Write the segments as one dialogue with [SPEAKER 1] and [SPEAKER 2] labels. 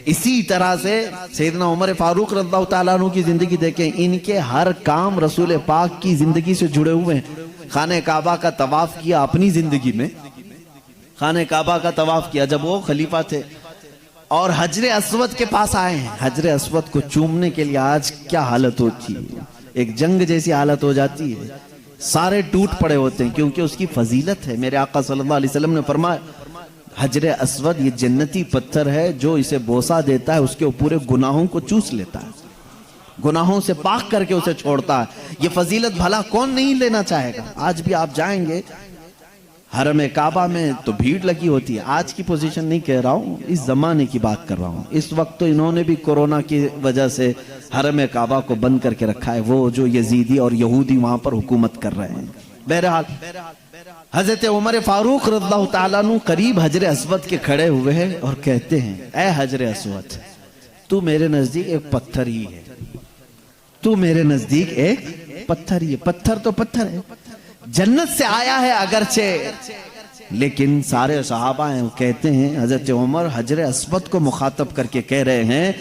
[SPEAKER 1] इसी तरह से सैयदना उमर फारूक रज़ियल्लाहु ताला अन्हु की जिंदगी देखें, इनके हर काम रसूल पाक की जिंदगी से जुड़े हुए हैं। खाने काबा का तवाफ किया अपनी जिंदगी में, खाने काबा का तवाफ किया जब वो खलीफा थे, और हजरे अस्वद के पास आए हैं। हजरे अस्वद को चूमने के लिए आज क्या हालत होती है, एक जंग जैसी हालत हो जाती है, सारे टूट पड़े होते हैं, क्योंकि उसकी फजीलत है। मेरे आका सल्लल्लाहु अलैहि वसल्लम ने फरमाया, हजरे अस्वद ये जन्नती पत्थर है, जो इसे बोसा देता है उसके पूरे गुनाहों को चूस लेता है, गुनाहों से पाक करके उसे छोड़ता है। ये फजीलत भला कौन नहीं लेना चाहेगा। आज भी आप जाएंगे हरम काबा में तो भीड़ लगी होती है। आज की पोजीशन नहीं कह रहा हूँ, इस जमाने की बात कर रहा हूँ। इस वक्त तो इन्होंने भी कोरोना की वजह से हरम काबा को बंद करके रखा है, वो जो यजीदी और यहूदी वहां पर हुकूमत कर रहे हैं। बहरहाल हजरत उमर फारूक रज़ियल्लाहु ताला अन्हु करीब हजरे अस्वद के खड़े हुए हैं और कहते हैं, ऐ हजरे अस्वद, तू मेरे नजदीक एक पत्थर ही है, तू मेरे नजदीक एक पत्थर ही है। पत्थर तो पत्थर है, जन्नत से आया है अगरचे, लेकिन सारे सहाबा हैं, कहते हैं हजरत उमर हजरे अस्वद को मुखातब करके कह रहे हैं,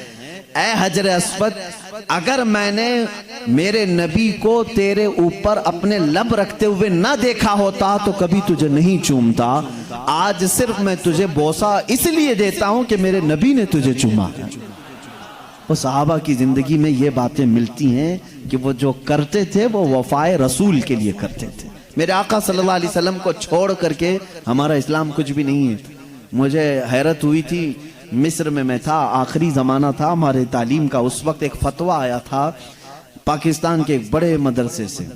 [SPEAKER 1] ऐ हजरे अस्वद, अगर मैंने मेरे नबी को तेरे ऊपर अपने लब रखते हुए ना देखा होता तो कभी तुझे नहीं चूमता। आज सिर्फ मैं तुझे बोसा इसलिए देता हूं कि मेरे नबी ने तुझे चूमा। वो सहाबा की जिंदगी में ये बातें मिलती हैं कि वो जो करते थे वो वफाए रसूल के लिए करते थे। मेरे आका सल्लल्लाहु अलैहि वसल्लम को छोड़ करके हमारा इस्लाम कुछ भी नहीं है। मुझे हैरत हुई थी, मिस्र में मैं था, आखिरी ज़माना था हमारे तालीम का। उस वक्त एक फतवा आया था पाकिस्तान के एक बड़े मदरसे से,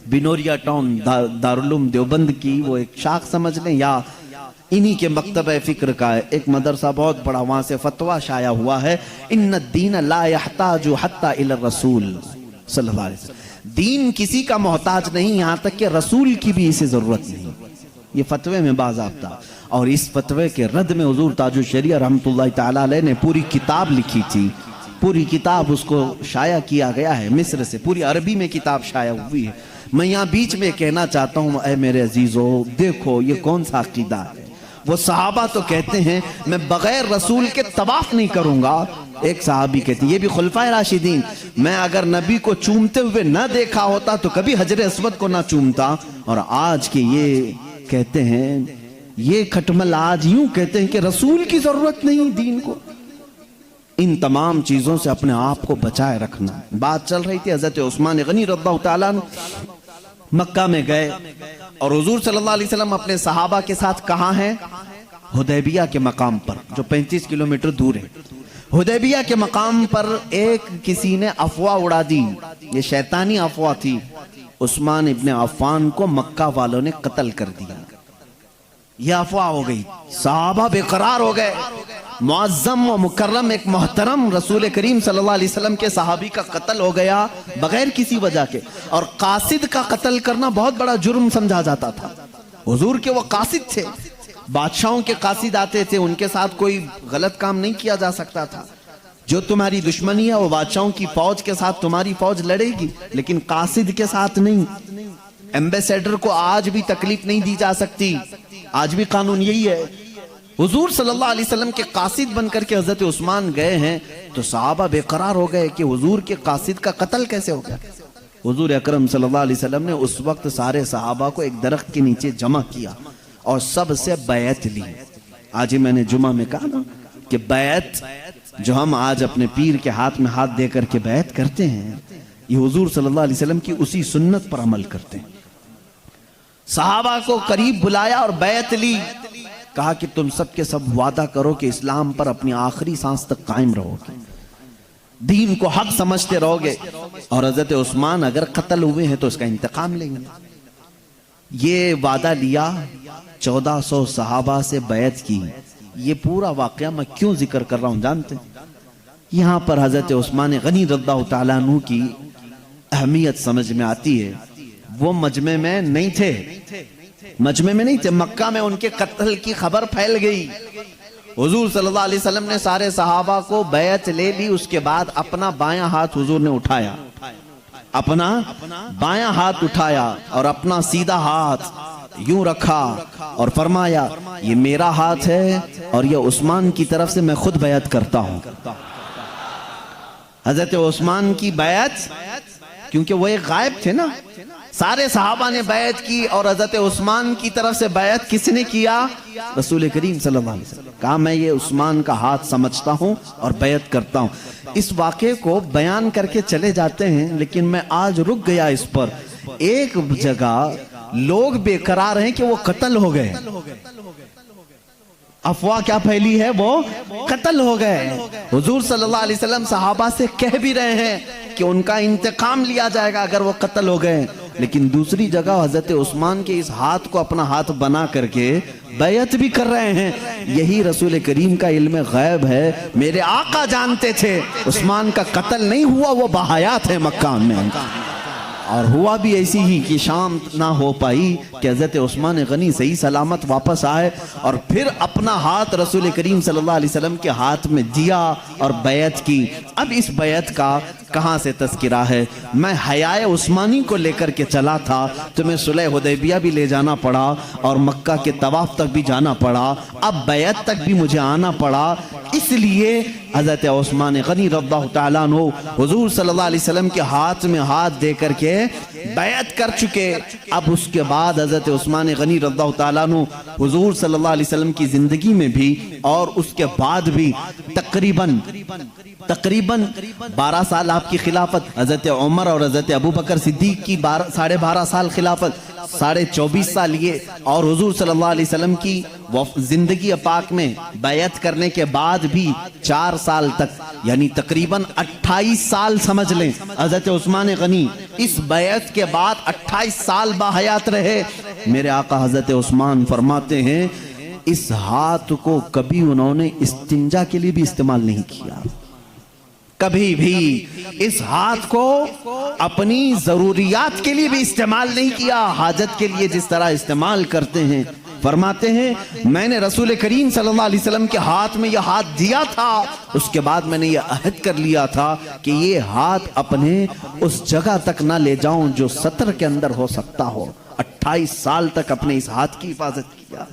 [SPEAKER 1] बिनोरिया टाउन दारुल देवबंद की वो एक शाख समझ लें, या इन्हीं के मकतब फ़िक्र का है एक मदरसा बहुत बड़ा, वहाँ से फतवा शाया हुआ है, इन्ना दीन ला यहताजु हत्ता इला रसूल सल्लल्लाहु अलैहि वसल्लम, दीन किसी का मोहताज नहीं, यहाँ तक कि रसूल की भी इसे ज़रूरत नहीं। ये फतवे में बाज़ाब्ता, और इस फतवे के रद्द में हुजूर ताजुल शरीया रहमतुल्लाहि तआला अलैह ने पूरी किताब लिखी थी। पूरी किताब उसको शाया किया गया है मिस्र से, पूरी अरबी में किताब शाया हुई है। मैं यहाँ बीच में कहना चाहता हूँ, ऐ मेरे अजीजों, देखो ये कौन सा अकीदा है। वो सहाबा तो कहते हैं मैं बगैर रसूल के तवाफ नहीं करूंगा। एक सहाबी कहती, ये भी खुलफाए राशिदीन, मैं अगर नबी को चूमते हुए ना देखा होता तो कभी हजरे अस्वद को ना चूमता। और आज के ये कहते हैं, ये खटमल आज यूं कहते हैं कि रसूल की जरूरत नहीं दीन को। इन तमाम चीजों से अपने आप को बचाए रखना। बात चल रही थी, हजरत उस्मान गनी रज़ियल्लाहु ताला अन्हु मक्का में गए और हुजूर सल्लल्लाहु अलैहि वसल्लम अपने सहाबा के साथ कहाँ हैं? हुदैबिया के मकाम पर, जो 35 किलोमीटर दूर है। हुदैबिया के मकाम पर एक किसी ने अफवाह उड़ा दी, ये शैतानी अफवाह थी, उस्मान इब्ने अफ़्फ़ान को मक्का वालों ने कत्ल कर दिया। यह अफवाह हो गई, सहाबा बेकरार हो गए। मुअज़्ज़म व मुकर्रम एक मोहतरम रसूल करीम सल्लल्लाहु अलैहि वसल्लम के सहाबी का कत्ल हो गया बगैर किसी वजह के। और कासिद का कत्ल करना बहुत बड़ा जुर्म समझा जाता था। हुजूर के वो कासिद थे, बादशाहों के कासिद आते थे, उनके साथ कोई गलत काम नहीं किया जा सकता था। जो तुम्हारी दुश्मनी है वो बादशाहों की फौज के साथ तुम्हारी फौज लड़ेगी, लेकिन कासिद के साथ नहीं। एम्बेसडर को आज भी तकलीफ नहीं दी जा सकती, आज भी कानून यही है। हुजूर सल्लल्लाहु अलैहि वसल्लम के कासिद बनकर के हजरत उस्मान गए हैं, तो सहाबा बेकरार हो गए कि हुजूर के कासिद का कत्ल कैसे हो गया। हुजूर अकरम सल्लल्लाहु अलैहि वसल्लम ने उस वक्त सारे सहाबा को एक दरख्त के नीचे जमा किया और सबसे बैत ली। आज ही मैंने जुमा में कहा ना कि बैत जो हम आज अपने पीर के हाथ में हाथ दे करके बैत करते हैं, ये हुजूर सल्लल्लाहु अलैहि वसल्लम की उसी सुन्नत पर अमल करते हैं। सहाबा को करीब बुलाया और बैत ली, कहा कि तुम सब के सब वादा करो कि इस्लाम पर अपनी आखिरी सांस तक कायम रहोगे, दीन को हक समझते रहोगे, और हजरत उस्मान अगर कत्ल हुए हैं तो उसका इंतकाम लेंगे। ये वादा लिया, 1400 सहाबा से बैत की। ये पूरा वाकया मैं क्यों जिक्र कर रहा हूं जानते हैं? यहां पर हजरत उस्मान गनी रज़ियल्लाहु ताला अन्हु की अहमियत समझ में आती है। वो मजमे में नहीं थे, मजमे में नहीं थे, मक्का में उनके कत्ल की खबर फैल गई। हुजूर सल्लल्लाहु अलैहि वसल्लम ने सारे सहाबा को बैत ले ली। उसके बाद अपना बायां हाथ हुजूर ने उठाया, अपना बायां हाथ उठाया और अपना सीधा हाथ यूं रखा और फरमाया ये मेरा हाथ है और ये उस्मान की तरफ से मैं खुद बैत करता हूं। हजरत उस्मान की बैत, क्योंकि वो एक गायब थे ना, सारे सहाबा ने बैत की और हजरत उस्मान की तरफ से बैत किसने किया? रसूल करीम सल्लल्लाहु अलैहि वसल्लम। कहा मैं ये उस्मान का हाथ समझता हूं और बैत करता हूं। इस वाक़े को बयान करके चले जाते हैं, लेकिन मैं आज रुक गया इस पर। एक जगह लोग बेकरार हैं कि वो कत्ल हो गए, अफवाह क्या फैली है, वो कत्ल हो गए। हुजूर सल्लल्लाहु अलैहि वसल्लम सहाबा से कह भी रहे हैं कि उनका इंतकाम लिया जाएगा अगर वो कत्ल हो गए। लेकिन दूसरी जगह हजरत उस्मान के इस हाथ को अपना हाथ बना करके बैत भी कर रहे हैं। यही रसूल करीम का इल्म गैब है। मेरे आका जानते थे उस्मान का कत्ल नहीं हुआ, वो बहायात है मक्का में। और हुआ भी ऐसी ही कि शाम ना हो पाई कि हज़रत उस्मान गनी सही सलामत वापस आए और फिर अपना हाथ रसूल करीम सल्लल्लाहु अलैहि वसल्लम के हाथ में दिया और बैत की। अब इस बैत का कहाँ से तज़किरा है? मैं हयाए उस्मानी को लेकर के चला था, तुम्हें सुलह हुदैबिया भी ले जाना पड़ा और मक्का के तवाफ तक भी जाना पड़ा, अब बैत तक भी मुझे आना पड़ा। इसलिए हज़रत उस्मान गनी रज़ियल्लाहु ताला अन्हु हुजूर सल्लल्लाहु अलैहि वसल्लम के हाथ में हाथ दे करके बैत कर चुके। अब उसके बाद हज़रत उस्मान गनी रज़ियल्लाहु ताला अन्हु हुजूर सल्लल्लाहु अलैहि वसल्लम की ज़िंदगी में भी और उसके बाद भी तकरीबन 12 साल आपकी खिलाफत, हज़रत उमर और हज़रत अबू बकर सिद्दीक की 12.5 साल खिलाफत, 24.5 साल ये, और हुजूर सल्लल्लाहु अलैहि वसल्लम की जिंदगी पाक में बैत करने के बाद भी 4 साल तक, यानी तकरीबन 28 साल समझ लें हज़रत उस्मान गनी इस बैत के बाद 28 साल बाहयात रहे। मेरे आका हज़रत उस्मान फरमाते हैं इस हाथ को कभी उन्होंने इस्तिंजा के लिए भी इस्तेमाल नहीं किया, कभी भी इस हाथ को अपनी जरूरियात के लिए भी इस्तेमाल नहीं किया। हाजत के लिए जिस तरह इस्तेमाल करते हैं, फरमाते हैं मैंने रसूल करीम सल्लल्लाहु अलैहि वसल्लम के हाथ में यह हाथ दिया था, उसके बाद मैंने यह अहद कर लिया था कि ये हाथ अपने उस जगह तक ना ले जाऊं जो सतर के अंदर हो सकता हो। 28 साल तक अपने इस हाथ की हिफाजत किया,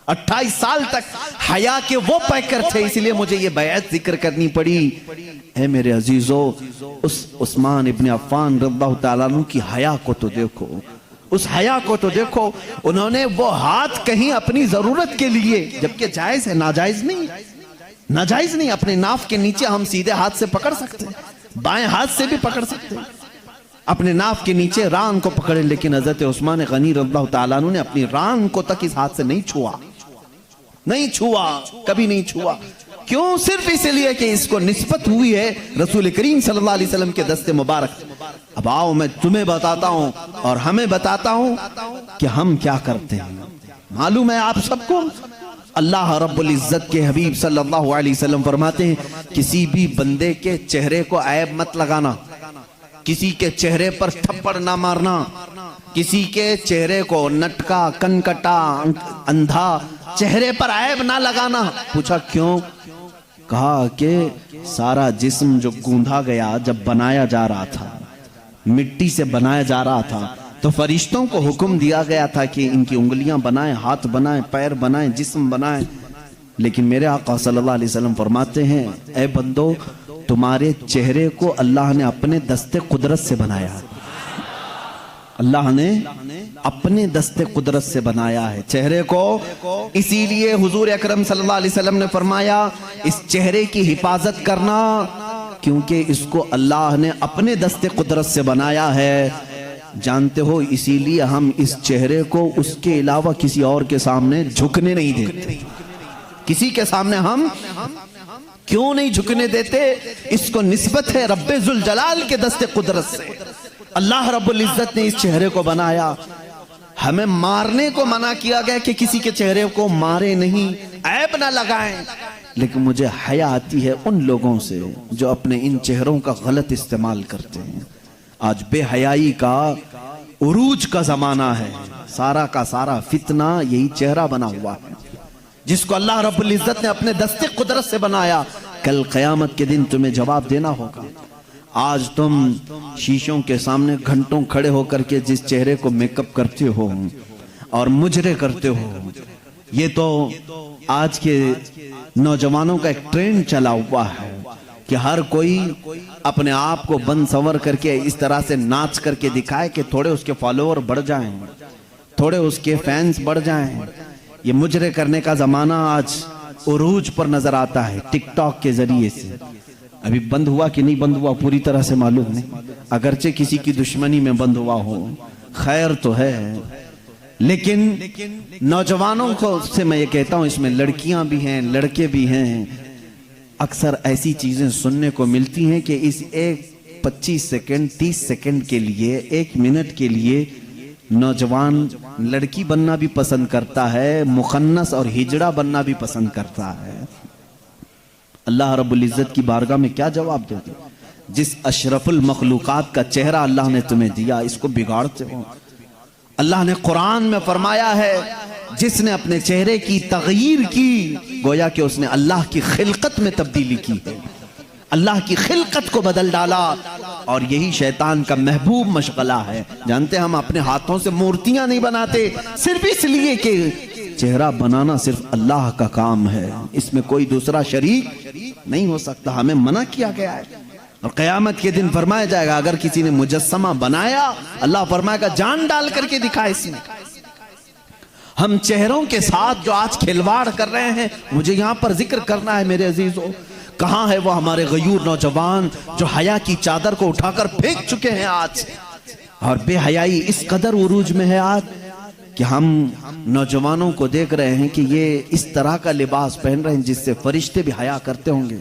[SPEAKER 1] 28 साल तक हया के वो पैकर थे, इसलिए मुझे ये बैत जिक्र करनी पड़ी। है मेरे अजीजों, उस उस्मान इब्न अफ़्फ़ान रज़ियल्लाहु ताला अन्हु की हया को तो देखो, उस हया को तो देखो। उन्होंने वो हाथ कहीं अपनी जरूरत के लिए, जबकि जायज है, नाजायज नहीं, नाजायज नहीं। अपने नाफ के नीचे हम सीधे हाथ से पकड़ सकते हैं, बाएं हाथ से भी पकड़ सकते हैं, अपने नाफ के नीचे रान को पकड़े। लेकिन हज़रत उस्मान गनी रज़ियल्लाहु ताला अन्हु ने अपनी रान को तक इस हाथ से नहीं छुआ, नहीं छुआ, कभी नहीं छुआ। क्यों? सिर्फ इसलिए कि इसको निस्बत हुई है रसूल करीम सल्लल्लाहु अलैहि वसल्लम के दस्ते मुबारक। अब आओ मैं तुम्हें बताता हूं और हमें बताता हूं कि हम क्या करते हैं। मालूम है आप सबको, अल्लाह रब्बुल इज्जत के हबीब सल्लल्लाहु अलैहि वसल्लम फरमाते हैं किसी भी बंदे के चेहरे को ऐब मत लगाना, किसी के चेहरे पर थप्पड़ ना मारना, किसी के चेहरे को नटका, कनकटा, अंधा चेहरे पर ऐब ना लगाना। पूछा क्यों? कहा कि सारा जिस्म जो गूंधा गया, जब बनाया जा रहा था, मिट्टी से बनाया जा रहा था, तो फरिश्तों को हुक्म दिया गया था कि इनकी उंगलियां बनाएं, हाथ बनाएं, पैर बनाएं, जिस्म बनाएं। लेकिन मेरे आका सल्लल्लाहु अलैहि वसल्लम फरमाते हैं ऐ बंदो, तुम्हारे चेहरे को अल्लाह ने अपने दस्ते कुदरत से बनाया, अल्लाह ने अपने दस्ते कुदरत से बनाया है चेहरे को। इसीलिए हुजूर अकरम सल्लल्लाहु अलैहि वसल्लम ने फरमाया इस चेहरे की हिफाजत करना, क्योंकि इसको अल्लाह ने अपने दस्ते कुदरत से बनाया है। जानते हो, इसीलिए हम इस चेहरे को उसके अलावा किसी और के सामने झुकने नहीं देते। किसी के सामने हम क्यों नहीं झुकने देते? इसको निस्बत है रब्बे जुल जलाल के दस्ते कुदरत से। अल्लाह रब्बुल इज्जत ने इस चेहरे को बनाया। हमें मारने को मना किया गया कि किसी के चेहरे को मारे नहीं, ऐब ना लगाएं। लेकिन मुझे हया आती है उन लोगों से जो अपने इन चेहरों का गलत इस्तेमाल करते हैं। आज बेहयाई का उरूज का जमाना है, सारा का सारा फितना यही चेहरा बना हुआ है, जिसको अल्लाह रब्बुल इज्जत ने अपने दस्ते कुदरत से बनाया। कल क़यामत के दिन तुम्हें जवाब देना होगा। आज तुम शीशों के सामने घंटों खड़े होकर के जिस चेहरे को मेकअप करते हो और मुजरे करते हो। ये तो आज के नौजवानों का एक ट्रेंड चला हुआ है कि हर कोई अपने आप को बंद संवर करके इस तरह से नाच करके दिखाए कि थोड़े उसके फॉलोअर बढ़ जाएं, थोड़े उसके फैंस बढ़ जाएं। ये मुजरे करने का जमाना आज उरूज पर नजर आता है टिकटॉक के जरिए से। अभी बंद हुआ कि नहीं बंद हुआ पूरी तरह से मालूम नहीं, अगरचे किसी की दुश्मनी में बंद हुआ हो, खैर तो है। लेकिन नौजवानों को से मैं ये कहता हूं, इसमें लड़कियां भी हैं लड़के भी हैं। अक्सर ऐसी चीजें सुनने को मिलती हैं कि इस एक 25 सेकंड 30 सेकंड के लिए, 1 मिनट के लिए नौजवान लड़की बनना भी पसंद करता है, मुखन्नस और हिजड़ा बनना भी पसंद करता है। अल्लाह रब्बुल इज्जत की बारगाह में क्या जवाब दोगे? जिस अशरफुल मखलूकात का चेहरा अल्लाह ने तुम्हें दिया, इसको बिगाड़ते हो। अल्लाह ने कुरान में फरमाया है, जिसने अपने चेहरे की तगयीर की, गोया कि उसने अल्लाह की खिलकत में तब्दीली की है, अल्लाह की खिलकत को बदल डाला। और यही शैतान का महबूब मशगला है। जानते हैं, हम अपने हाथों से मूर्तियां नहीं बनाते सिर्फ इसलिए कि चेहरा बनाना सिर्फ अल्लाह का काम है, इसमें कोई दूसरा शरीक नहीं हो सकता। हमें मना किया गया है। और क़यामत के दिन फरमाया जाएगा, अगर किसी ने मुजस्समा बनाया, अल्लाह फरमाएगा जान डाल करके दिखा इसमें। हम चेहरों के साथ जो आज खिलवाड़ कर रहे हैं, मुझे यहां पर जिक्र करना है मेरे अजीजों। कहां है वो हमारे गयूर नौजवान जो हया की चादर को उठाकर फेंक चुके हैं आज? और बेहयाई इस कदर उरूज में है आज कि हम नौजवानों को देख रहे हैं कि ये इस तरह का लिबास पहन रहे हैं जिससे फरिश्ते भी हया करते होंगे,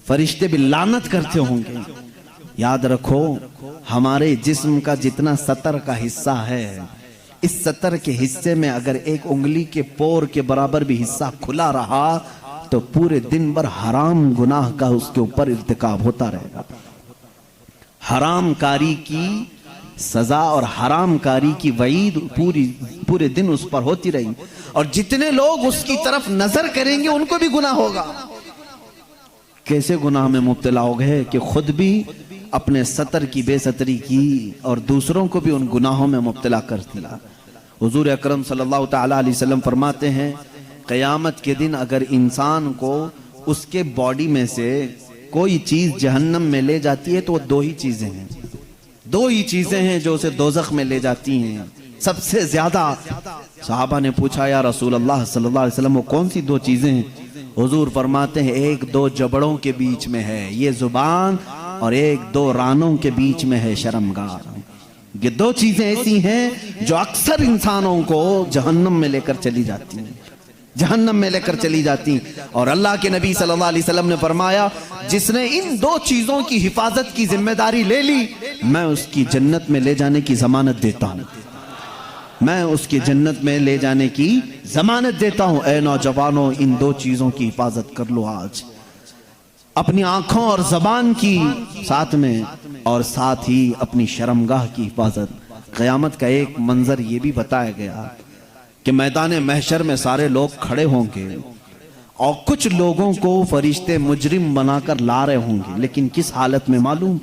[SPEAKER 1] फरिश्ते भी लानत करते होंगे। याद रखो, हमारे जिस्म का जितना सतर का हिस्सा है, इस सतर के हिस्से में अगर एक उंगली के पोर के बराबर भी हिस्सा खुला रहा तो पूरे दिन भर हराम गुनाह का उसके ऊपर इर्तिकाब होता रहेगा। हरामकारी की सजा और हरामकारी की वईद पूरे दिन उस पर होती रही। और जितने लोग उसकी तरफ नजर करेंगे उनको भी गुनाह होगा। कैसे गुनाह में मुब्तला हो गए कि खुद भी अपने सतर की बेसतरी की और दूसरों को भी उन गुनाहों में मुब्तला कर दिया। हुजूर अकरम सल्लल्लाहु तआला अलैहि वसल्लम फरमाते हैं, क़यामत के दिन अगर इंसान को उसके बॉडी में से कोई चीज जहन्नम में ले जाती है तो वो दो ही चीजें हैं जो उसे दोज़ख में ले जाती हैं सबसे ज्यादा। सहाबा ने पूछा, या रसूल अल्लाह सल्लल्लाहु अलैहि वसल्लम, वो कौन सी दो चीजें हैं? हुजूर फरमाते हैं, एक दो जबड़ों के बीच में है ये जुबान, और एक दो रानों के बीच में है शर्मगार। ये दो चीजें ऐसी हैं जो अक्सर इंसानों को जहन्नम में लेकर चली जाती हैं, जहन्नम में लेकर चली जाती। और अल्लाह के नबी सल्लल्लाहु अलैहि वसल्लम ने फरमाया, जिसने इन दो चीजों की हिफाजत की जिम्मेदारी ले ली, मैं उसकी जन्नत में ले जाने की जमानत देता हूं, मैं उसकी जन्नत में ले जाने की जमानत देता हूं। ऐ नौजवानों, इन दो चीजों की हिफाजत कर लो आज, अपनी आंखों और जबान की साथ में, और साथ ही अपनी शर्मगाह की हिफाजत। क़यामत का एक मंजर ये भी बताया गया कि मैदान महशर में सारे लोग खड़े होंगे और कुछ लोगों को फरिश्ते मुजरिम बनाकर ला रहे होंगे, लेकिन किस हालत में मालूम?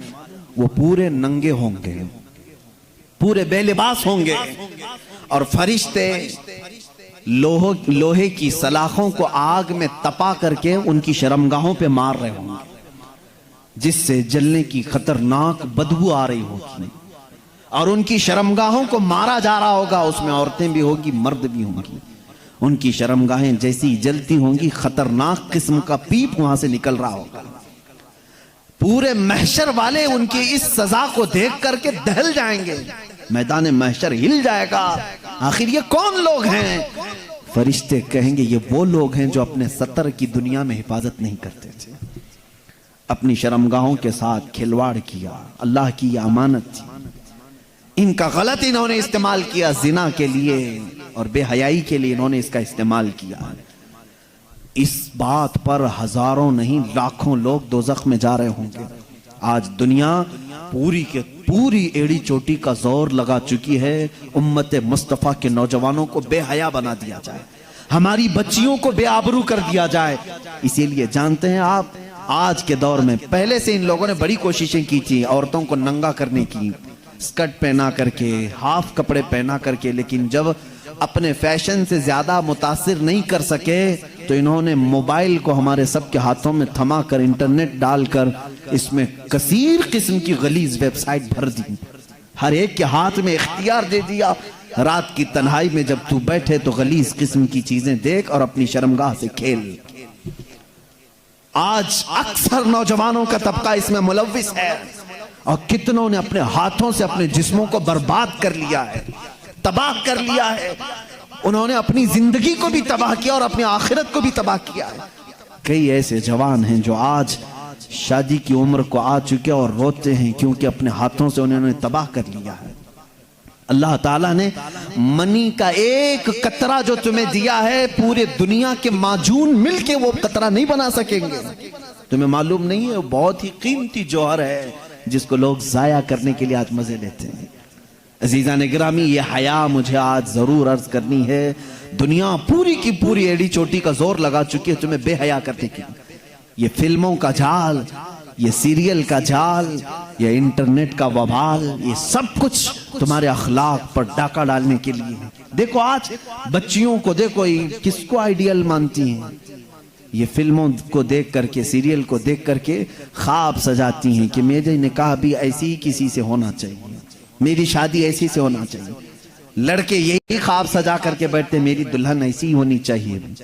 [SPEAKER 1] वो पूरे नंगे होंगे, पूरे बेलिबास होंगे, और फरिश्ते लोहे की सलाखों को आग में तपा करके उनकी शर्मगाहों पे मार रहे होंगे, जिससे जलने की खतरनाक बदबू आ रही होगी। और उनकी शर्मगाहों को मारा जा रहा होगा, उसमें औरतें भी होगी, मर्द भी होंगी। उनकी शर्मगाहें जैसी जलती होंगी, खतरनाक किस्म का पीप वहां से निकल रहा होगा। पूरे महशर वाले उनकी इस सजा को देख करके दहल जाएंगे, मैदान महशर हिल जाएगा। आखिर ये कौन लोग हैं? फरिश्ते कहेंगे, ये वो लोग हैं जो अपने सतर की दुनिया में हिफाजत नहीं करते थे, अपनी शर्मगाहों के साथ खिलवाड़ किया, अल्लाह की अमानत थी, इनका गलत इन्होंने इस्तेमाल किया, जिना के लिए और बेहयाई के लिए इन्होंने इसका इस्तेमाल किया। इस बात पर हजारों नहीं लाखों लोग दोज़ख में जा रहे होंगे। आज दुनिया पूरी के पूरी एड़ी चोटी का जोर लगा चुकी है उम्मत मुस्तफ़ा के नौजवानों को बेहया बना दिया जाए, हमारी बच्चियों को बेआबरू कर दिया जाए। इसीलिए जानते हैं आप, आज के दौर में, पहले से इन लोगों ने बड़ी कोशिशें की थी औरतों को नंगा करने की, स्कर्ट पहना करके, हाफ कपड़े पहना करके, लेकिन जब अपने फैशन से ज्यादा मुतासिर नहीं कर सके तो इन्होंने मोबाइल को हमारे सबके हाथों में थमा कर, इंटरनेट डालकर इसमें कसीर किस्म की गलीज वेबसाइट भर दी। हर एक के हाथ में इख्तियार दे दिया, रात की तन्हाई में जब तू बैठे तो गलीज किस्म की चीजें देख और अपनी शर्मगाह से खेल। आज अक्सर नौजवानों का तबका इसमें मुलव्विस है और कितनों ने अपने हाथों से अपने जिस्मों को बर्बाद कर लिया है, तबाह कर लिया है। उन्होंने अपनी जिंदगी को भी तबाह किया और अपनी आखिरत को भी तबाह किया है। कई ऐसे जवान हैं जो आज शादी की उम्र को आ चुके और रोते हैं क्योंकि अपने हाथों से उन्होंने तबाह कर लिया है। अल्लाह ताला ने मनी का एक कतरा जो तुम्हें दिया है, पूरे दुनिया के माजून मिलके वो कतरा नहीं बना सकेंगे। तुम्हें मालूम नहीं है, वो बहुत ही कीमती जौहर है जिसको लोग जाया करने के लिए आज मजे लेते हैं। अजीजा ने गिरामी, ये हया मुझे आज जरूर अर्ज करनी है। दुनिया पूरी की पूरी एड़ी चोटी का जोर लगा चुकी है तुम्हें बेहया करने की। ये फिल्मों का जाल, ये सीरियल का जाल, ये इंटरनेट का वबाल, ये सब कुछ तुम्हारे अखलाक पर डाका डालने के लिए है। देखो आज बच्चियों को देखो, किसको आइडियल मानती हैं। ये फिल्मों को देख करके, सीरियल को देख करके ख्वाब सजाती हैं कि मेरे निकाह भी ऐसी ही किसी से होना चाहिए, मेरी शादी ऐसी से होना चाहिए। लड़के यही ख्वाब सजा करके बैठते, मेरी दुल्हन ऐसी ही होनी चाहिए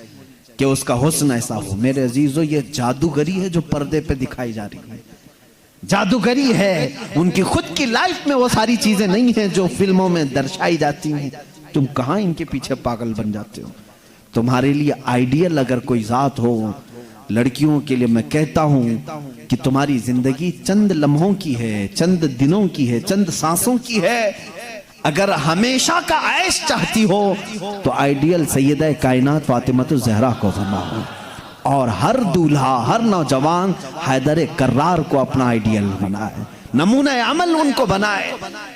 [SPEAKER 1] कि उसका हुस्न ऐसा हो। मेरे अजीजों, ये जादूगरी है जो पर्दे पे दिखाई जा रही है, जादूगरी है। उनकी खुद की लाइफ में वो सारी चीजें नहीं है जो फिल्मों में दर्शाई जाती हैं। तुम कहां इनके पीछे पागल बन जाते हो। तुम्हारे लिए आइडियल अगर कोई जात हो, लड़कियों के लिए मैं कहता हूं कि तुम्हारी जिंदगी चंद लम्हों की है, चंद दिनों की है, चंद सांसों की है। अगर हमेशा का ऐश चाहती हो तो आइडियल सैयदा कायनात फातिमातुज ज़हरा को बनाओ, और हर दूल्हा, हर नौजवान हैदर कर्रार को अपना आइडियल बनाए, नमूना अमल उनको बनाए।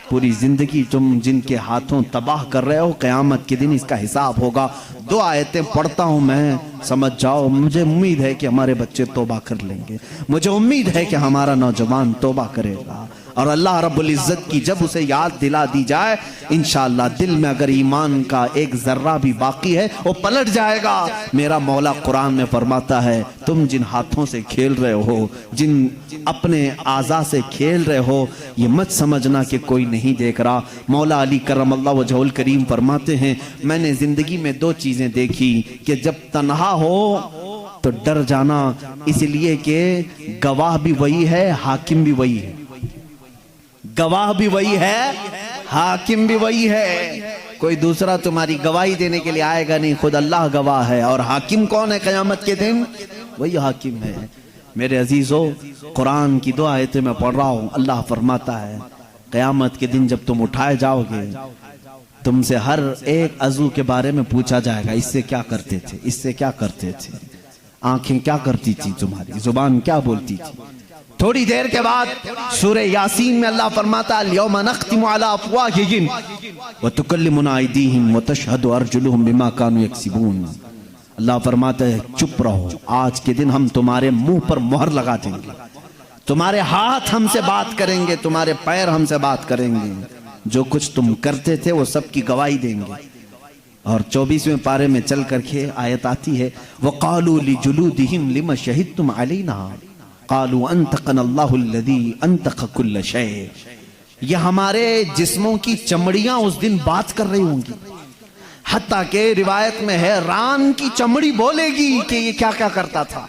[SPEAKER 1] पूरी जिंदगी तुम जिनके हाथों तबाह कर रहे हो, क़यामत के दिन इसका हिसाब होगा। 2 आयतें पढ़ता हूं मैं, समझ जाओ। मुझे उम्मीद है कि हमारे बच्चे तौबा कर लेंगे, मुझे उम्मीद है कि हमारा नौजवान तौबा करेगा, और अल्लाह रब्बुल इज्जत की जब उसे याद दिला दी जाए, इंशाअल्लाह दिल में अगर ईमान का एक जर्रा भी बाकी है वो पलट जाएगा। मेरा मौला कुरान में फरमाता है, तुम जिन हाथों से खेल रहे हो, जिन अपने आज़ा से खेल रहे हो, ये मत समझना कि कोई नहीं देख रहा। मौला अली करमल्लाहु वजहुल करीम फरमाते हैं, मैंने जिंदगी में 2 चीजें देखी कि जब तन्हा हो तो डर जाना, इसलिए कि गवाह भी वही है, हाकिम भी वही है। गवाह भी वही है, हाकिम भी वही है। कोई दूसरा तुम्हारी गवाही देने के लिए आएगा नहीं, खुद अल्लाह गवाह है। और हाकिम कौन है क़यामत के दिन? वही हाकिम है। मेरे अजीजों, कुरान की 2 आयतें मैं पढ़ रहा हूं। अल्लाह फरमाता है, क़यामत के दिन जब तुम उठाए जाओगे, तुमसे हर एक अज़ू के बारे में पूछा जाएगा, इससे क्या करते थे, इससे क्या करते थे, आंखें क्या करती थी, तुम्हारी जुबान क्या बोलती थी। थोड़ी देर के बाद सूरह यासीन में अल्लाह फरमाता है, यौमा नख्तिमु अला अफ़वाहिहिम व तुकल्लिमुना अयदीहिम व तशहदु अर्जुलुहुम बिमा कानू यक्सिबून। अल्लाह फरमाता है, चुप रहो, आज के दिन हम तुम्हारे मुंह पर मोहर लगा देंगे, तुम्हारे हाथ हमसे बात करेंगे, तुम्हारे पैर हमसे बात करेंगे, जो कुछ तुम करते थे वो सब की गवाही देंगे। और 24वें पारे में चल करके आयत आती है, वक़ालू लिजुलूदिहिम लिमा शहिदतुम अलैना क़ालू अंतक़नल्लाहुल्लज़ी अंतक़ कुल्ल शै। ये हमारे जिस्मों की चमड़ियां उस दिन बात कर रही होंगी, हत्ता के रिवायत में है रान की चमड़ी बोलेगी कि ये क्या क्या करता था।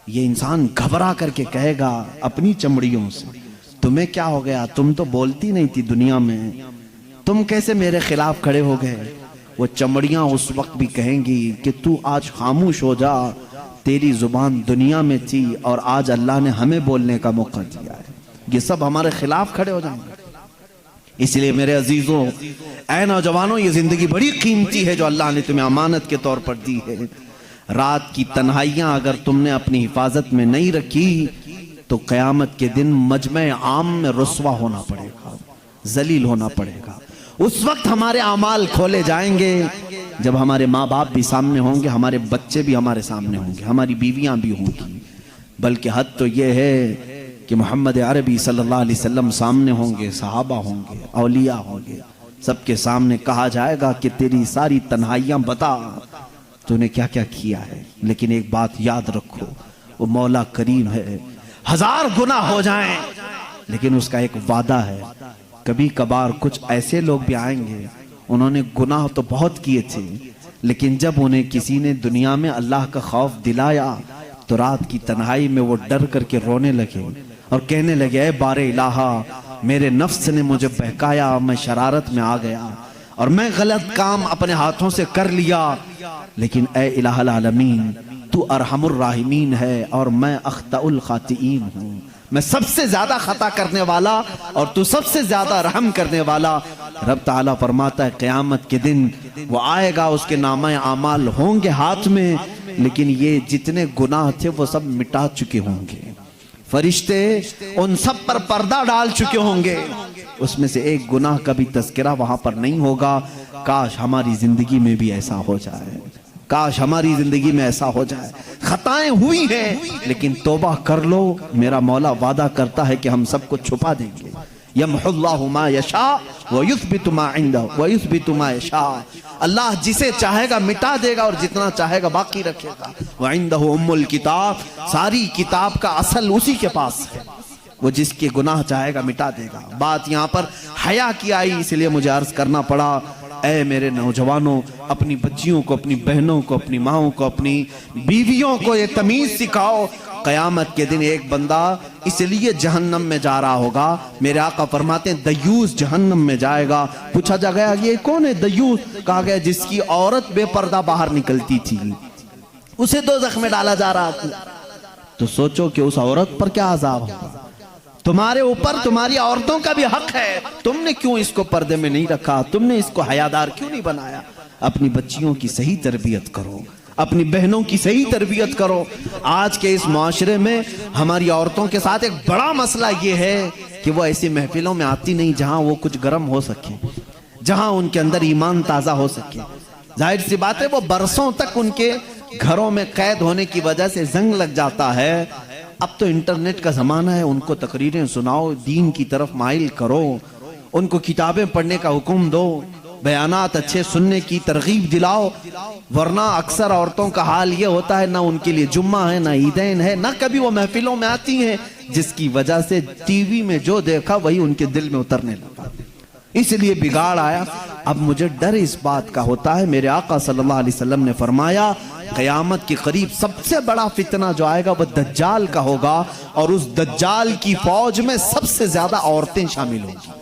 [SPEAKER 1] ये इंसान घबरा करके कहेगा अपनी चमड़ियों से, तुम्हें क्या हो गया, तुम तो बोलती नहीं थी दुनिया में, तुम कैसे मेरे खिलाफ खड़े हो गए। वो चमड़ियां उस वक्त भी कहेंगी कि तू आज खामोश हो जा, तेरी जुबान दुनिया में थी और आज अल्लाह ने हमें बोलने का मौका दिया है। ये सब हमारे खिलाफ खड़े हो जाएंगे। इसलिए मेरे अजीजों, ऐ नौजवानों, ये जिंदगी बड़ी कीमती है जो अल्लाह ने तुम्हें अमानत के तौर पर दी है। रात की तन्हाइयां अगर तुमने अपनी हिफाजत में नहीं रखी तो क़यामत के दिन मजमे आम में रुस्वा होना पड़ेगा, जलील होना पड़ेगा। उस वक्त हमारे अमाल खोले जाएंगे जब हमारे माँ बाप भी सामने होंगे, हमारे बच्चे भी हमारे सामने होंगे, हमारी बीवियां भी होंगी। बल्कि हद तो ये है कि मोहम्मद अरबी सल्लल्लाहु अलैहि वसल्लम सामने होंगे, सहाबा होंगे, औलिया होंगे, सबके सामने कहा जाएगा कि तेरी सारी तन्हाइयां बता, तूने क्या क्या किया है। लेकिन एक बात याद रखो, वो मौला करीम है, 1000 गुनाह हो जाएं लेकिन उसका एक वादा है। कभी कभार कुछ ऐसे लोग भी आएंगे, उन्होंने गुनाह तो बहुत किए थे, लेकिन जब उन्हें किसी ने दुनिया में अल्लाह का खौफ दिलाया तो रात की तन्हाई में वो डर करके रोने लगे और कहने लगे, ऐ बारे इलाहा, मेरे नफ्स ने मुझे बहकाया, मैं शरारत में आ गया और मैं गलत काम अपने हाथों से कर लिया, लेकिन ऐ इलाहल आलमीन, तू अरहमुर राहिमीन है और मैं अख्ताउल खातिईन हूँ। मैं सबसे ज्यादा खता करने वाला और तू सबसे ज्यादा रहम करने वाला। रब ताला फरमाता है क़यामत के दिन वो आएगा, उसके नामे आमाल होंगे हाथ में, लेकिन ये जितने गुनाह थे वो सब मिटा चुके होंगे। फरिश्ते उन सब पर पर्दा डाल चुके होंगे, उसमें से एक गुनाह का भी तज़किरा वहां पर नहीं होगा। काश हमारी जिंदगी में भी ऐसा हो जाए, काश हमारी जिंदगी में ऐसा हो जाए। खताएं हुई हैं लेकिन तौबा कर लो, मेरा मौला वादा करता है कि हम सबको छुपा देंगे। यमहुल्लाहु मा यशा व युस्बितु मा इंदहु व युस्बितु मा यशा। अल्लाह जिसे चाहेगा मिटा देगा और जितना चाहेगा बाकी रखेगा। व इंदहु उम्मुल किताब, सारी किताब का असल उसी के पास है, वो जिसके गुनाह चाहेगा मिटा देगा। बात यहाँ पर हया की आई, इसलिए मुझे अर्ज करना पड़ा। ऐ मेरे नौजवानों, अपनी बच्चियों को, अपनी बहनों को, अपनी माओं को, अपनी बीवियों को ये तमीज सिखाओ। कयामत के दिन एक बंदा इसलिए जहन्नम में जा रहा होगा, मेरे आका फरमाते हैं दयूस जहन्नम में जाएगा। पूछा जा गया ये कौन है दयूस? कहा गया जिसकी औरत बेपर्दा बाहर निकलती थी, उसे दोज़ख में डाला जा रहा था। तो सोचो कि उस औरत पर क्या अज़ाब होगा। तुम्हारे ऊपर तुम्हारी औरतों का भी हक है, तुमने क्यों इसको पर्दे में नहीं रखा? तुमने इसको हयादार क्यों नहीं बनाया? अपनी बच्चियों की सही तरबियत करो, अपनी बहनों की सही तरबियत करो। आज के इस माशरे में हमारी औरतों के साथ एक बड़ा मसला ये है कि वो ऐसी महफिलों में आती नहीं जहां वो कुछ गर्म हो सके, जहां उनके अंदर ईमान ताजा हो सके। जाहिर सी बात है वो बरसों तक उनके घरों में कैद होने की वजह से जंग लग जाता है। अब तो इंटरनेट का जमाना है, उनको तकरीरें सुनाओ, दीन की तरफ माइल करो, उनको किताबें पढ़ने का हुक्म दो, बयानात अच्छे सुनने की तरगीब दिलाओ। वरना अक्सर औरतों का हाल ये होता है, ना उनके लिए जुम्मा है, ना ईदैन है, ना कभी वो महफिलों में आती हैं, जिसकी वजह से टीवी में जो देखा वही उनके दिल में उतरने लगा, इसलिए बिगाड़ आया। अब मुझे डर इस बात का होता है, मेरे आका सल्लल्लाहु अलैहि वसल्लम ने फरमाया क़यामत के करीब सबसे बड़ा फितना जो आएगा वह दज्जाल का होगा, और उस दज्जाल की फौज में सबसे ज्यादा औरतें शामिल होंगी,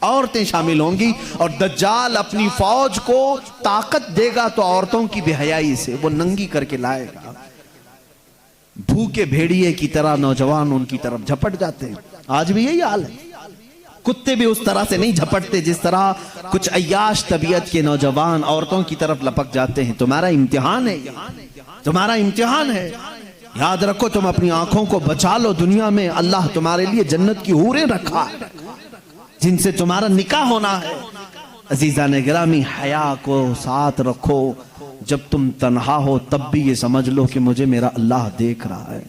[SPEAKER 1] औरतें शामिल होंगी। और दज्जाल अपनी फौज को ताकत देगा तो औरतों की बेहयाई से वो नंगी करके लाएगा। भूखे भेड़िए की तरह नौजवान उनकी तरफ झपट जाते हैं। आज भी यही हाल है। कुत्ते भी उस तरह से नहीं झपटते जिस तरह कुछ अय्याश तबीयत के नौजवान औरतों की तरफ लपक जाते हैं। तुम्हारा इम्तिहान है, तुम्हारा इम्तिहान है। याद रखो, तुम अपनी आंखों को बचा लो। दुनिया में अल्लाह तुम्हारे लिए जन्नत की हूरें रखा है जिनसे तुम्हारा निकाह होना है। अजीजा ने गिरामी, हया को साथ रखो। जब तुम तन्हा हो तब भी ये समझ लो कि मुझे मेरा अल्लाह देख रहा है।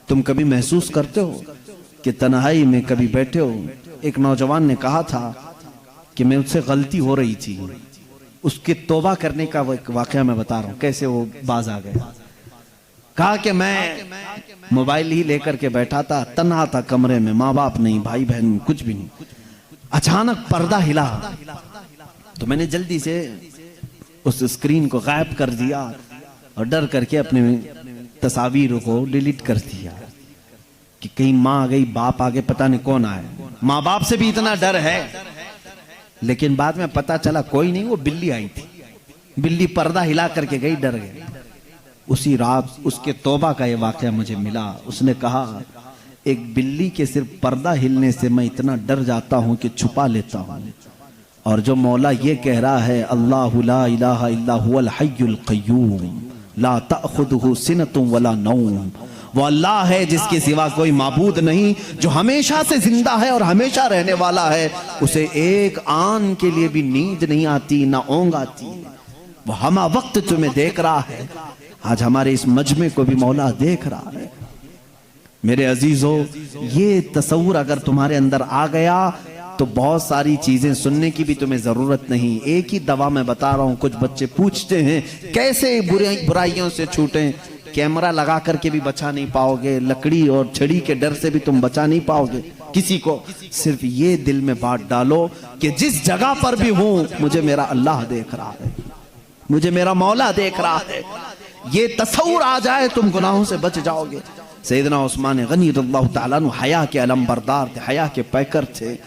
[SPEAKER 1] तुम कभी महसूस करते हो कि तन्हाई में कभी बैठे हो? एक नौजवान ने कहा था कि मैं उससे गलती हो रही थी, उसके तौबा करने का एक वाकया मैं बता रहा हूं, कैसे वो बाज आ गया। कहा कि मैं मोबाइल ही लेकर के बैठा था, तन्हा था कमरे में, माँ बाप नहीं, भाई बहन कुछ भी नहीं। अचानक पर्दा हिला तो मैंने जल्दी से उस स्क्रीन को गायब कर दिया और डर करके अपने तस्वीर को डिलीट कर दिया कि कहीं माँ आ गई, बाप आ गए, पता नहीं कौन आए। माँ बाप से भी इतना डर है, लेकिन बाद में पता चला कोई नहीं, वो बिल्ली आई थी। बिल्ली पर्दा हिला करके गई, डर गई। उसी रात उसके तौबा का ये वाकया मुझे मिला। उसने कहा एक बिल्ली के सिर्फ पर्दा हिलने से मैं इतना डर जाता हूं कि छुपा लेता हूं। और जो मौला ये कह रहा है अल्लाहु ला इलाहा इल्ला हुवल हय्युल क़य्यूम ला तअख़ुदुहु सिनतुन वला नौम, वो अल्लाह है जिसके सिवा कोई माबूद नहीं, जो हमेशा से जिंदा है और हमेशा रहने वाला है। उसे एक आन के लिए भी नींद नहीं आती, ना ऊँघ आती। वो हमा वक्त तुम्हें देख रहा है। आज हमारे इस मजमे को भी मौला देख रहा है। मेरे अजीजों, ये तसव्वुर अगर तुम्हारे अंदर आ गया तो बहुत सारी चीजें सुनने की भी तुम्हें जरूरत नहीं। एक ही दवा मैं बता रहा हूं। कुछ बच्चे पूछते हैं कैसे बुराइयों से छूटें। कैमरा लगा करके भी बचा नहीं पाओगे, लकड़ी और छड़ी के डर से भी तुम बचा नहीं पाओगे किसी को। सिर्फ ये दिल में बात डालो कि जिस जगह पर भी हूं मुझे मेरा अल्लाह देख रहा है, मुझे मेरा मौला देख रहा है। ये तसव्वुर आ जाए तुम गुनाहों से बच जाओगे। सैयदना उस्मान गनी रज़ियल्लाहु ताला अन्हु हया के अलम बरदार थे, हया के पैकर थे।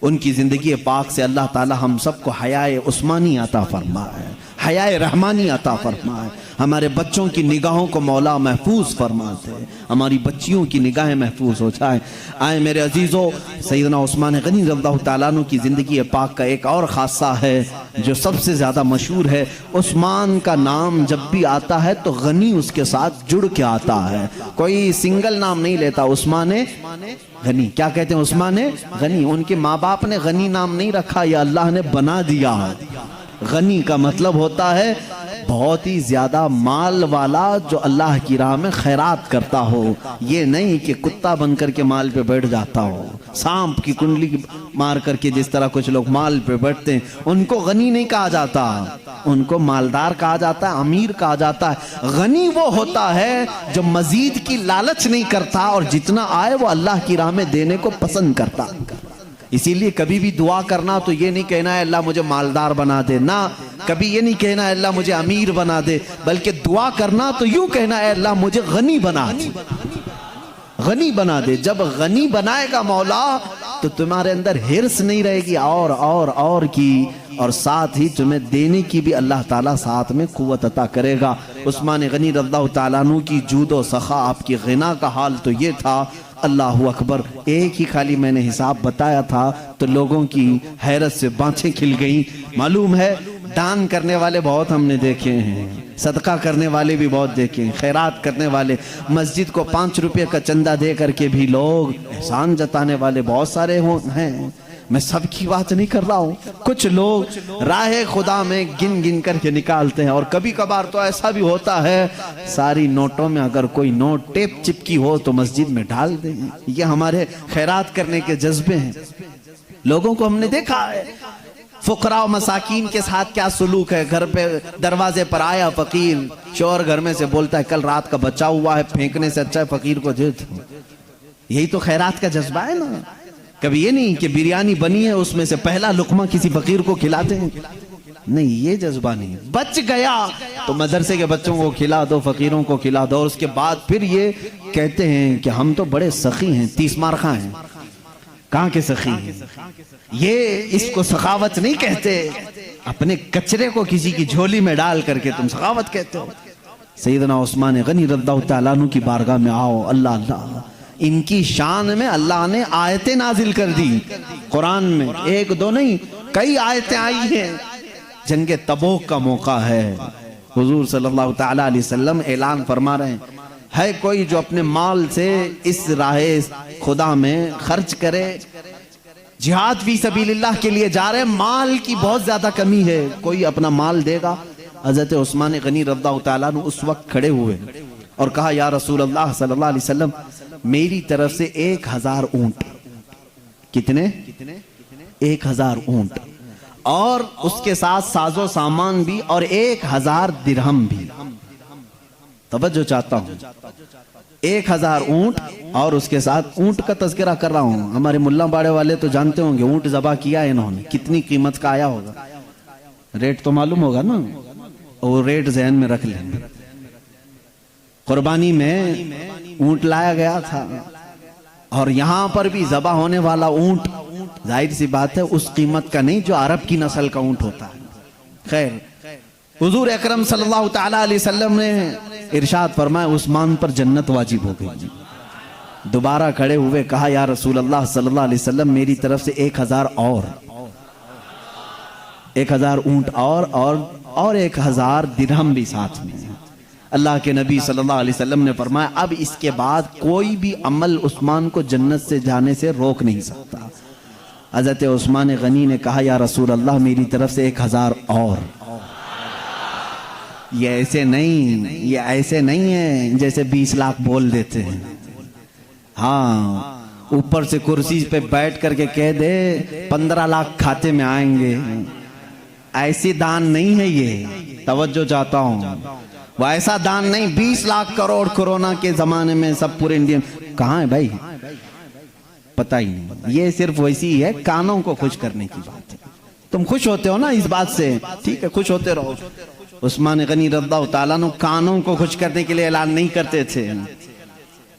[SPEAKER 1] उनकी जिंदगी पाक से अल्लाह ताला हम सबको हयाए उस्मानी अता फरमाए, हयाए रहमानी अता फरमाए। हमारे बच्चों की निगाहों को मौला महफूज फरमाते, हमारी बच्चियों की निगाहें महफूज हो जाए। आए मेरे अजीजों, सैयदना उस्मान गनी रज़ियल्लाहु ताला अन्हु की जिंदगी पाक का एक और खासा है जो सबसे ज्यादा मशहूर है। उस्मान का नाम जब भी आता है तो गनी उसके साथ जुड़ के आता है। कोई सिंगल नाम नहीं लेता, उस्मान गनी। क्या कहते हैं? उस्मान गनी। उनके माँ बाप ने गनी नाम नहीं रखा, या अल्लाह ने बना दिया। गनी का मतलब होता है बहुत ही ज्यादा माल वाला, जो अल्लाह की राह में खैरात करता हो। ये नहीं कि कुत्ता बनकर के माल पे बैठ जाता हो, सांप की कुंडली मार करके जिस तरह कुछ लोग माल पे बैठते हैं, उनको गनी नहीं कहा जाता, उनको मालदार कहा जाता है, अमीर कहा जाता है। गनी वो होता है जो मजीद की लालच नहीं करता और जितना आए वो अल्लाह की राह में देने को पसंद करता। इसीलिए कभी भी दुआ करना तो ये नहीं कहना है अल्लाह मुझे मालदार बना दे, ना कभी ये नहीं कहना है अल्लाह मुझे अमीर बना दे, बल्कि दुआ करना तो यूं कहना है अल्लाह मुझे गनी बना दे, गनी बना दे। जब गनी बनाएगा मौला तो तुम्हारे अंदर हिर्स नहीं रहेगी और की, और साथ ही तुम्हें देने की भी अल्लाह ताला साथ में कुव्वत अता करेगा। उस्मान गनी रज़ियल्लाहु ताला अन्हु की जूदो सखा, आपकी गिना का हाल तो ये था, अल्लाहु अकबर। एक ही खाली मैंने हिसाब बताया था तो लोगों की हैरत से बाँछें खिल गई। मालूम है दान करने वाले बहुत हमने देखे हैं, सदका करने वाले भी बहुत देखे हैं, खैरात करने वाले, मस्जिद को 5 रुपये का चंदा दे करके भी लोग एहसान जताने वाले बहुत सारे हैं। मैं सबकी बात नहीं कर रहा हूँ। कुछ लोग राह खुदा में गिन गिन करके निकालते हैं, और कभी कभार तो ऐसा भी होता है सारी नोटों में अगर कोई नोट टेप चिपकी हो तो मस्जिद में डाल दें। ये हमारे खैरात करने के जज्बे हैं। लोगों को हमने देखा है फुकरा और मसाकीन के साथ क्या सुलूक है। घर पे दरवाजे पर आया फकीर, चोर घर में से बोलता है कल रात का बचा हुआ है, फेंकने से अच्छा है फकीर को दे दो। यही तो खैरात का जज्बा है ना। कभी ये नहीं कि बिरयानी बनी है उसमें से पहला लुकमा किसी फकीर को खिलाते हैं, नहीं, ये जज्बा नहीं। बच गया तो मदरसे के बच्चों को खिला दो, फकीरों को खिला दो, और उसके बाद फिर ये कहते हैं कि हम तो बड़े सखी हैं, 30 मार्खा हैं। कहां के सखी हैं? ये इसको सखावत नहीं कहते। अपने कचरे को किसी की झोली में डाल करके तुम सखावत कहते हो। सैयदना उस्मान गनी रज़ियल्लाहु ताला अन्हु की बारगाह में आओ। अल्लाह अल्लाह, इनकी शान में अल्लाह ने आयतें नाजिल कर दी कुरान में। एक दो नहीं, कई आयतें आई हैं। जंगे तबूक का मौका है, हुजूर सल्लल्लाहु ताला अलैहि वसल्लम ऐलान फरमा रहे हैं, है कोई जो अपने माल से इस राहे खुदा में खर्च करे, जिहाद फी सबीलिल्लाह के लिए जा रहे, माल की बहुत ज्यादा कमी है, कोई अपना माल देगा। हजरत उस्मान गनी रज़ियल्लाहु ताला अन्हु उस वक्त खड़े हुए और कहा या रसूल अल्लाह सल्लल्लाहु अलैहि वसल्लम, मेरी तरफ से 1000 ऊंट। कितने? 1000 ऊंट, और उसके साथ साजो सामान भी, और 1000 दिरहम भी। तवज्जो चाहता हूं, 1000 ऊंट और उसके साथ, ऊंट का तज़किरा कर रहा हूं। हमारे मुल्ला बाड़े वाले तो जानते होंगे ऊंट ज़बा किया है इन्होंने, कितनी कीमत का आया होगा, रेट तो मालूम होगा ना, वो रेट जहन में रख लेंगे। कुर्बानी में ऊंट लाया गया था, और यहां पर भी ज़बा होने वाला ऊंट जाहिर सी बात है उस कीमत का नहीं जो अरब की नस्ल का ऊंट होता है। खैर, हुजूर अकरम सल्लल्लाहु ताला अलैहि वसल्लम ने इरशाद फरमाया उस्मान पर जन्नत वाजिब हो गई। दोबारा खड़े हुए कहा या रसूल अल्लाह सल्लल्लाहु अलैहि वसल्लम, मेरी तरफ से 1000 और 1000 ऊंट और 1000 दिरहम भी साथ में। अल्लाह के नबी सल्लल्लाहु अलैहि वसल्लम ने फरमाया अब इसके बाद कोई भी अमल उस्मान को जन्नत से जाने से रोक नहीं सकता। हज़रत उस्मान गनी ने कहा या रसूल अल्लाह, मेरी तरफ से 1000 और। ये ऐसे नहीं है जैसे 20 लाख बोल देते हैं। हाँ, ऊपर से कुर्सी पे बैठ करके कह दे 15 लाख खाते में आएंगे, ऐसी दान नहीं है ये, तवज्जो चाहता हूं। वो ऐसा दान नहीं, 20 लाख करोड़ कोरोना के जमाने में सब पूरे इंडिया कहां है भाई, पता ही नहीं। ये सिर्फ वैसी ही है, कानों को खुश करने की बात है। तुम खुश होते हो ना इस बात से, ठीक है, खुश होते रहो। उस्मान गनी रज़ियल्लाहु ताला अन्हु कानों को खुश करने के लिए ऐलान नहीं करते थे,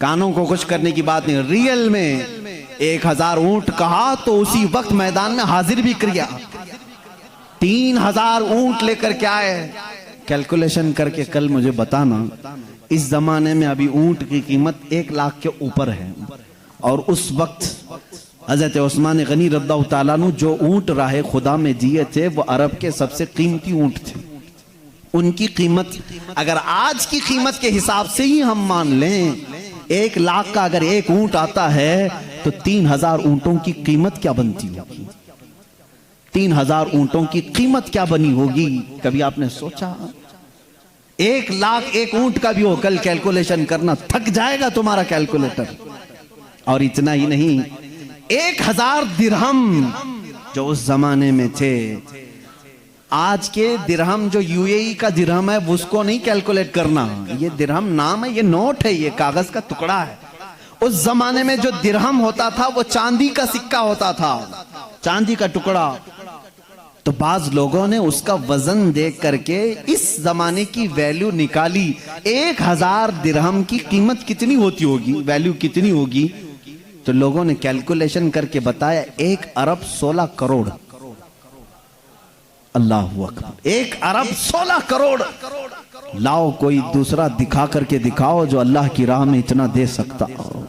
[SPEAKER 1] कानों को खुश करने की बात नहीं। रियल में 1000 ऊंट कहा तो उसी वक्त मैदान में हाजिर भी किया। 3000 ऊंट लेकर के आए। कैलकुलेशन करके कल मुझे बताना, इस जमाने में अभी ऊंट की कीमत 1 लाख के ऊपर है, और उस वक्त हजरत उस्मान गनी रज़ियल्लाहु ताला अन्हु जो ऊंट राहे खुदा में जिए थे वो अरब के सबसे कीमती ऊंट थे। उनकी कीमत अगर आज की कीमत के हिसाब से ही हम मान लें, 1 लाख का अगर एक ऊंट आता है तो 3000 ऊंटों की कीमत क्या बनती होगी? 3000 ऊंटों की कीमत क्या बनी होगी? कभी आपने सोचा? 1 लाख एक ऊंट का भी हो, कल कैलकुलेशन करना, थक जाएगा तुम्हारा कैलकुलेटर। और इतना ही नहीं, 1000 दिरहम जो उस जमाने में थे, आज के दिरहम जो यूएई का दिरहम है उसको नहीं कैलकुलेट करना, ये दिरहम नाम है, ये नोट है, ये कागज का टुकड़ा है। उस जमाने में जो दिरहम होता था वो चांदी का सिक्का होता था, चांदी का टुकड़ा। तो बाज लोगों ने उसका वजन देख करके इस जमाने की वैल्यू निकाली, 1000 दिरहम की कीमत कितनी होती होगी, वैल्यू कितनी होगी। तो लोगों ने कैलकुलेशन करके बताया 1 अरब 16 करोड़। अल्लाहु अकबर, 1 अरब 16 करोड़। लाओ कोई दूसरा दिखा करके दिखाओ जो अल्लाह की राह में इतना दे सकता हो।